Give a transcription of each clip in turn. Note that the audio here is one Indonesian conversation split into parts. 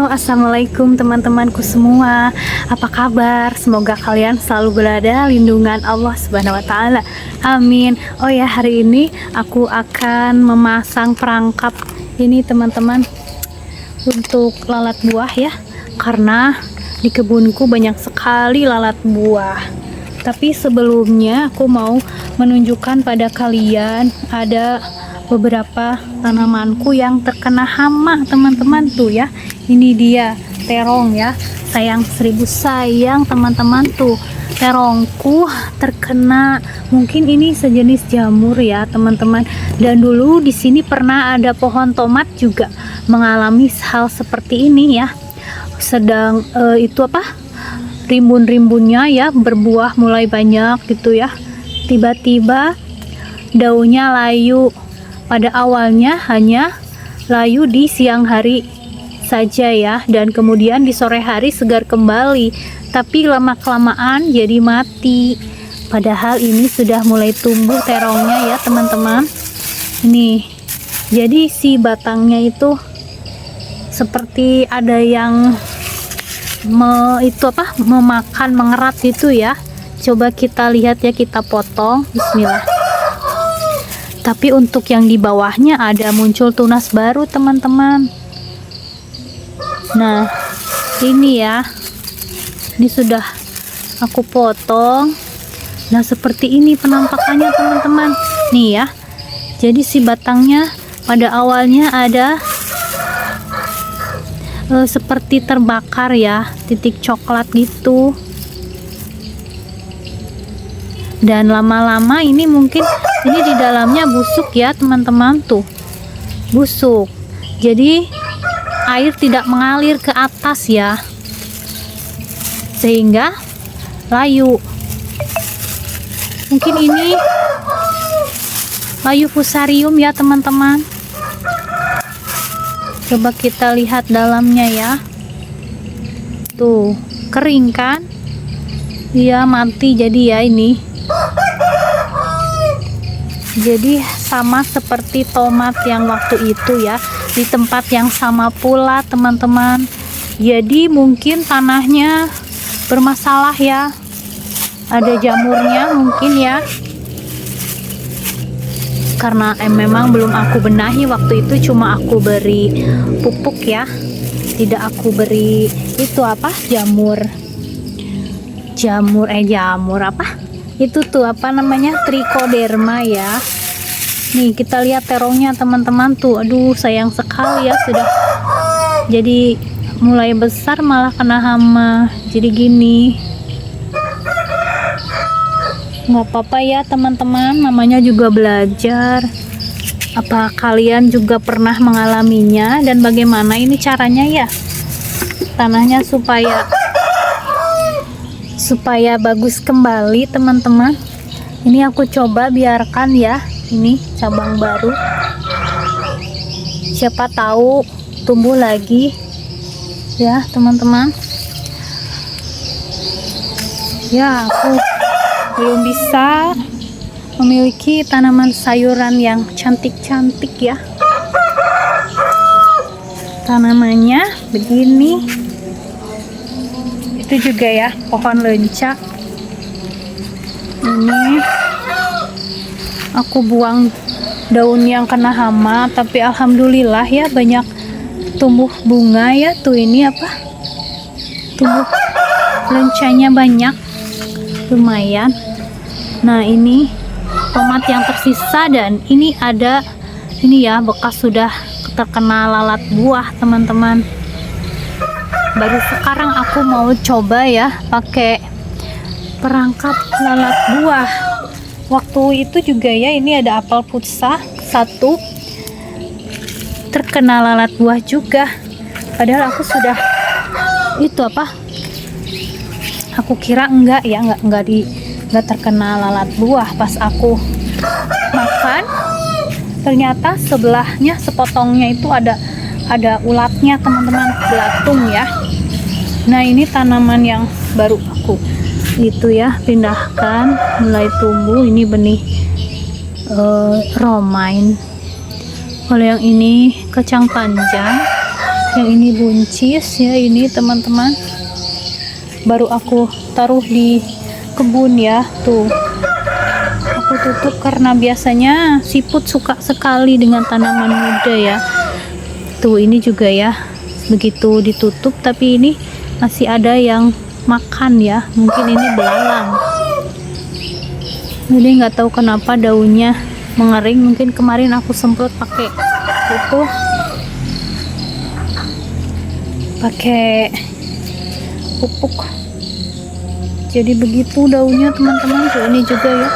Assalamualaikum teman-temanku semua. Apa kabar? Semoga kalian selalu berada lindungan Allah Subhanahu wa taala. Amin. Oh ya, hari ini aku akan memasang perangkap ini teman-teman untuk lalat buah ya. Karena di kebunku banyak sekali lalat buah. Tapi sebelumnya aku mau menunjukkan pada kalian ada beberapa tanamanku yang terkena hama teman-teman tuh ya. Ini dia terong ya, sayang seribu sayang teman-teman tuh, terongku terkena, mungkin ini sejenis jamur ya teman-teman. Dan dulu di sini pernah ada pohon tomat juga mengalami hal seperti ini ya, sedang rimbun-rimbunnya ya berbuah mulai banyak gitu ya, tiba-tiba daunnya layu. Pada awalnya hanya layu di siang hari saja ya, dan kemudian di sore hari segar kembali, tapi lama-kelamaan jadi mati. Padahal ini sudah mulai tumbuh terongnya ya teman-teman. Nih, jadi si batangnya itu seperti ada yang memakan, mengerat gitu ya. Coba kita lihat ya, kita potong. Bismillah. Tapi untuk yang di bawahnya ada muncul tunas baru teman-teman. Nah ini ya, ini sudah aku potong. Nah seperti ini penampakannya teman-teman. Nih ya, jadi si batangnya pada awalnya ada seperti terbakar ya, titik coklat gitu. Dan lama-lama ini mungkin ini di dalamnya busuk ya teman-teman tuh, busuk. Jadi air tidak mengalir ke atas ya, sehingga layu. Mungkin ini layu fusarium ya teman-teman. Coba kita lihat dalamnya ya, tuh kering kan, dia mati. Jadi ya ini jadi sama seperti tomat yang waktu itu ya, di tempat yang sama pula teman-teman. Jadi mungkin tanahnya bermasalah ya, ada jamurnya mungkin ya, karena memang belum aku benahi waktu itu, cuma aku beri pupuk ya, tidak aku beri itu jamur itu tuh trichoderma ya. Nih kita lihat terongnya teman-teman tuh, aduh sayang sekali ya, sudah jadi mulai besar malah kena hama. Jadi gini, nggak apa-apa ya teman-teman, namanya juga belajar. Apa kalian juga pernah mengalaminya, dan bagaimana ini caranya ya tanahnya supaya bagus kembali teman-teman. Ini aku coba biarkan ya, ini cabang baru, siapa tahu tumbuh lagi ya teman-teman. Ya, aku belum bisa memiliki tanaman sayuran yang cantik-cantik ya. Tanamannya begini. Itu juga ya pohon lenca. Ini aku buang daun yang kena hama, tapi alhamdulillah ya banyak tumbuh bunga ya. Tuh ini tumbuh lencanya banyak, lumayan. Nah ini tomat yang tersisa, dan ini ada ini ya bekas sudah terkena lalat buah teman-teman. Baru sekarang aku mau coba ya pakai perangkap lalat buah. Waktu itu juga ya, ini ada apel putsa satu terkena lalat buah juga. Padahal aku sudah aku kira enggak ya, enggak terkena lalat buah. Pas aku makan, ternyata sebelahnya, sepotongnya itu ada ulatnya teman-teman, belatung ya. Nah ini tanaman yang baru aku itu ya pindahkan, mulai tumbuh. Ini benih romaine. Kalau yang ini kacang panjang, Yang ini buncis ya, ini teman-teman. Baru aku taruh di kebun ya, tuh. Aku tutup karena biasanya siput suka sekali dengan tanaman muda ya. Tuh, ini juga ya. Begitu ditutup tapi ini masih ada yang makan ya. Mungkin ini belalang. Jadi nggak tahu kenapa daunnya mengering. Mungkin kemarin aku semprot pakai itu, pakai pupuk. Jadi begitu daunnya teman-teman. Tuh, ini juga ya.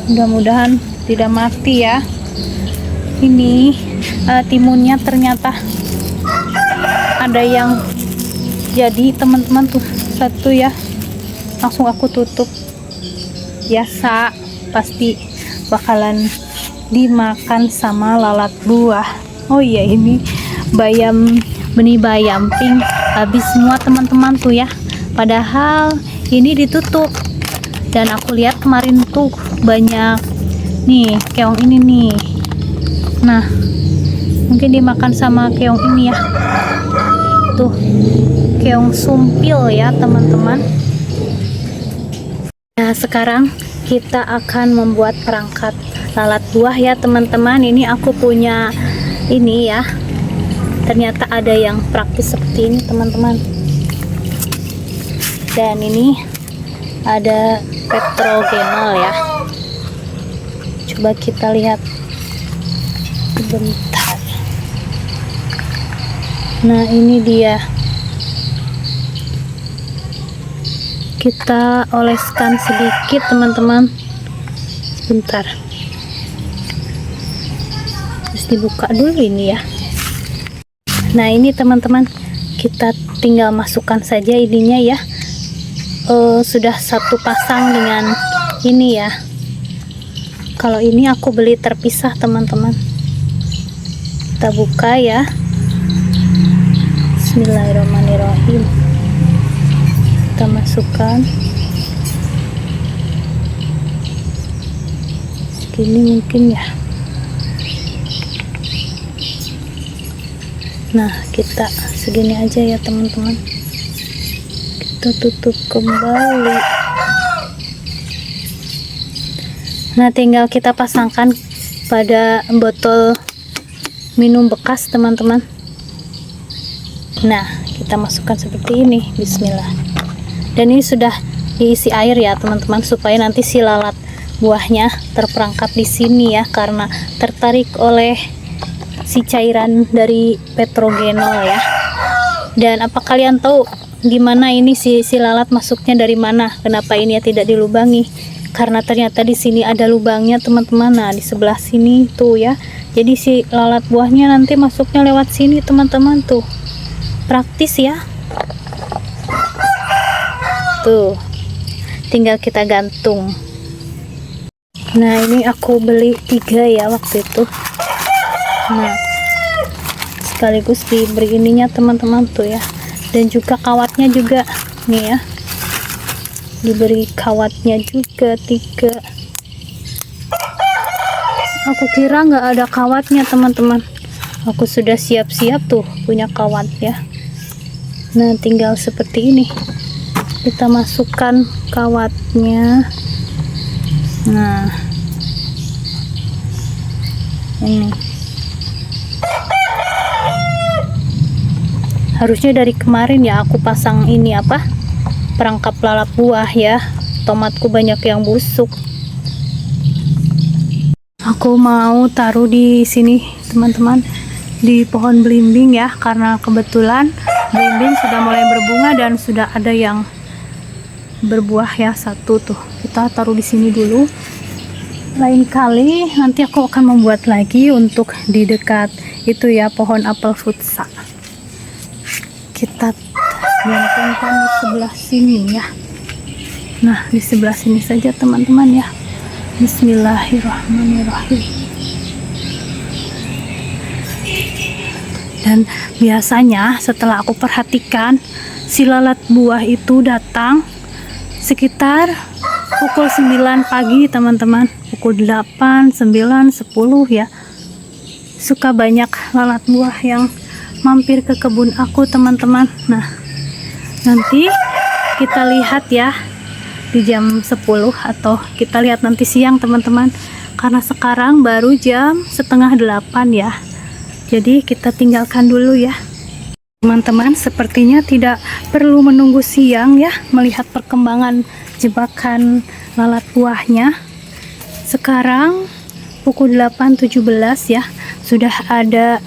Mudah-mudahan tidak mati ya. Ini timunnya ternyata ada yang jadi teman-teman, tuh satu ya. Langsung aku tutup. Biasa pasti bakalan dimakan sama lalat buah. Oh iya, ini bayam, benih bayam pink habis semua teman-teman tuh ya. Padahal ini ditutup. Dan aku lihat kemarin tuh banyak nih keong ini nih. Nah, mungkin dimakan sama keong ini ya. Tuh, keong sumpil ya teman-teman. Nah, sekarang kita akan membuat perangkat lalat buah ya teman-teman. Ini aku punya ini ya. Ternyata ada yang praktis seperti ini teman-teman. Dan ini ada petrogenol ya. Coba kita lihat sebentar. Nah, ini dia. Kita oleskan sedikit teman-teman. Sebentar. Terus dibuka dulu ini ya. Nah, ini teman-teman, kita tinggal masukkan saja ininya ya. Sudah satu pasang dengan ini ya. Kalau ini aku beli terpisah teman-teman. Kita buka ya. Bismillahirrahmanirrahim. Kita masukkan segini mungkin ya. Nah, kita segini aja ya teman-teman. Kita tutup kembali. Nah, tinggal kita pasangkan pada botol minum bekas teman-teman. Nah, kita masukkan seperti ini. Bismillah. Dan ini sudah diisi air ya teman-teman, supaya nanti si lalat buahnya terperangkap di sini ya, karena tertarik oleh si cairan dari petrogenol ya. Dan apa kalian tahu gimana ini si lalat masuknya dari mana? Kenapa ini ya tidak dilubangi? Karena ternyata di sini ada lubangnya teman-teman. Nah, di sebelah sini tuh ya. Jadi si lalat buahnya nanti masuknya lewat sini teman-teman tuh. Praktis ya. Tuh. Tinggal kita gantung. Nah, ini aku beli 3 ya waktu itu. Nah, sekaligus diberi ininya teman-teman tuh ya. Dan juga kawatnya juga nih ya, diberi kawatnya juga 3. Aku kira nggak ada kawatnya teman-teman. Aku sudah siap-siap tuh punya kawat ya. Nah, tinggal seperti ini, kita masukkan kawatnya. Nah, ini harusnya dari kemarin ya aku pasang ini apa, perangkap lalat buah ya. Tomatku banyak yang busuk. Aku mau taruh di sini teman-teman, di pohon belimbing ya, karena kebetulan belimbing sudah mulai berbunga dan sudah ada yang berbuah ya, satu tuh. Kita taruh di sini dulu. Lain kali nanti aku akan membuat lagi untuk di dekat itu ya, pohon apel futsa. Kita gantungkan di sebelah sini ya. Nah, di sebelah sini saja teman-teman ya. Bismillahirrahmanirrahim. Dan biasanya setelah aku perhatikan, si lalat buah itu datang sekitar pukul 9 pagi teman-teman. Pukul 8, 9, 10 ya. Suka banyak lalat buah yang mampir ke kebun aku teman-teman. Nah, nanti kita lihat ya di jam 10 atau kita lihat nanti siang teman-teman, karena sekarang baru jam setengah 8 ya. Jadi kita tinggalkan dulu ya teman-teman. Sepertinya tidak perlu menunggu siang ya melihat perkembangan jebakan lalat buahnya. Sekarang pukul 8.17 ya, sudah ada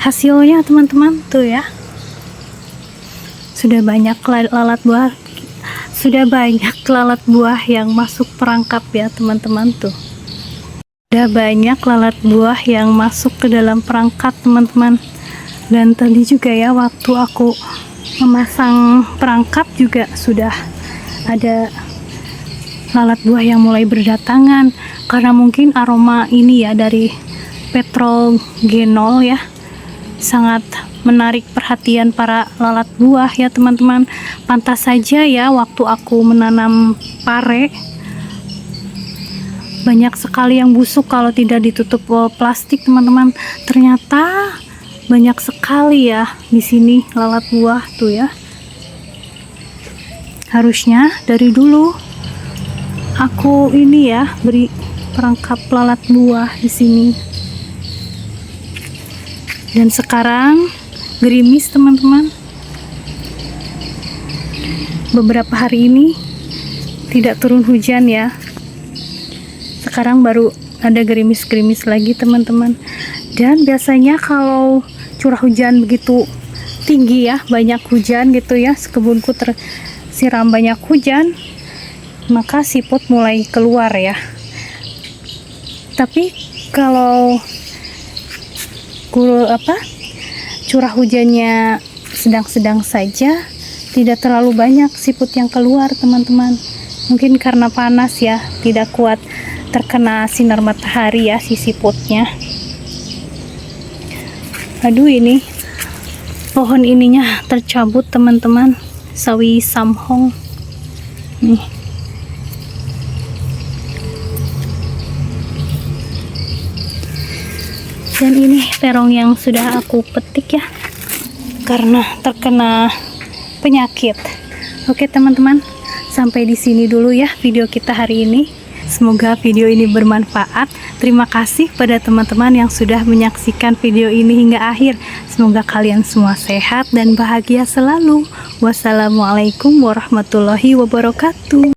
hasilnya teman-teman. Tuh ya, sudah banyak lalat buah yang masuk perangkap ya teman-teman. Tuh, ada banyak lalat buah yang masuk ke dalam perangkap teman-teman. Dan tadi juga ya waktu aku memasang perangkap juga sudah ada lalat buah yang mulai berdatangan, karena mungkin aroma ini ya dari petrogenol ya sangat menarik perhatian para lalat buah ya teman-teman. Pantas saja ya waktu aku menanam pare banyak sekali yang busuk kalau tidak ditutup plastik teman-teman. Ternyata banyak sekali ya di sini lalat buah tuh ya. Harusnya dari dulu aku ini ya beri perangkap lalat buah di sini. Dan sekarang gerimis teman-teman. Beberapa hari ini tidak turun hujan ya. Sekarang baru ada gerimis-gerimis lagi teman-teman. Dan biasanya kalau curah hujan begitu tinggi ya, banyak hujan gitu ya, kebunku tersiram banyak hujan, maka siput mulai keluar ya. Tapi kalau curah hujannya sedang-sedang saja, tidak terlalu banyak siput yang keluar teman-teman. Mungkin karena panas ya, tidak kuat terkena sinar matahari ya si siputnya. Aduh, ini pohon ininya tercabut teman-teman, sawi samhong nih. Dan ini terong yang sudah aku petik ya, karena terkena penyakit. Oke teman-teman, sampai di sini dulu ya video kita hari ini. Semoga video ini bermanfaat. Terima kasih pada teman-teman yang sudah menyaksikan video ini hingga akhir. Semoga kalian semua sehat dan bahagia selalu. Wassalamualaikum warahmatullahi wabarakatuh.